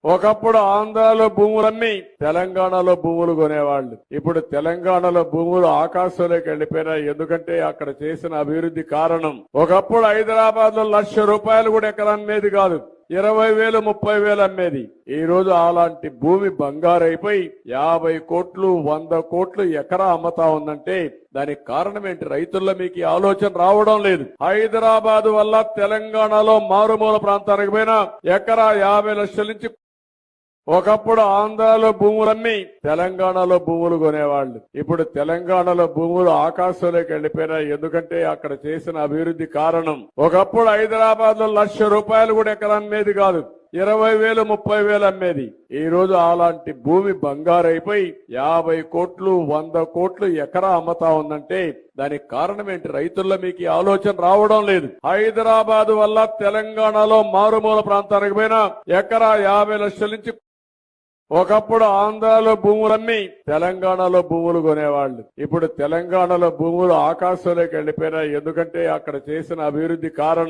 ఒకప్పుడు ఆంధ్రాలో భూములన్నీ తెలంగాణలో భూములు కొనేవాళ్లు. ఇప్పుడు తెలంగాణలో భూములు ఆకాశంలోకి వెళ్లిపోయినాయి. ఎందుకంటే అక్కడ చేసిన అభివృద్ధి కారణం. ఒకప్పుడు హైదరాబాద్ లో ₹1,00,000 కూడా ఎకరం అమ్మేది కాదు, 20,000 30,000 అమ్మేది. ఈ రోజు అలాంటి భూమి బంగారైపోయి 50 కోట్లు 100 కోట్లు ఎకరా అమ్మతా ఉందంటే దానికి కారణం ఏంటి? రైతుల్లో మీకు ఈ ఆలోచన రావడం లేదు. హైదరాబాద్ వల్ల తెలంగాణలో మారుమూల ప్రాంతానికి పోయినా ఎకరా 50 లక్షల నుంచి ఒకప్పుడు ఆంధ్రాలో భూములన్నీ తెలంగాణలో భూములు కొనేవాళ్లు. ఇప్పుడు తెలంగాణలో భూములు ఆకాశంలోకి వెళ్లిపోయినాయి. ఎందుకంటే అక్కడ చేసిన అభివృద్ధి కారణం. ఒకప్పుడు హైదరాబాద్ లో ₹1,00,000 కూడా ఎకరం అమ్మేది కాదు, 20,000 30,000 అమ్మేది. ఈ రోజు అలాంటి భూమి బంగారైపోయి 50 కోట్లు 100 కోట్లు ఎకరా అమ్మతా ఉందంటే దానికి కారణం ఏంటి? రైతుల్లో మీకు ఈ ఆలోచన రావడం లేదు. హైదరాబాద్ వల్ల తెలంగాణలో మారుమూల ప్రాంతానికి పోయినా ఎకరా 50 లక్షల నుంచి ఒకప్పుడు ఆంధ్రాలో భూములన్నీ తెలంగాణలో భూములు కొనేవాళ్లు. ఇప్పుడు తెలంగాణలో భూములు ఆకాశంలోకి వెళ్లిపోయినాయి. ఎందుకంటే అక్కడ చేసిన అభివృద్ధి కారణం.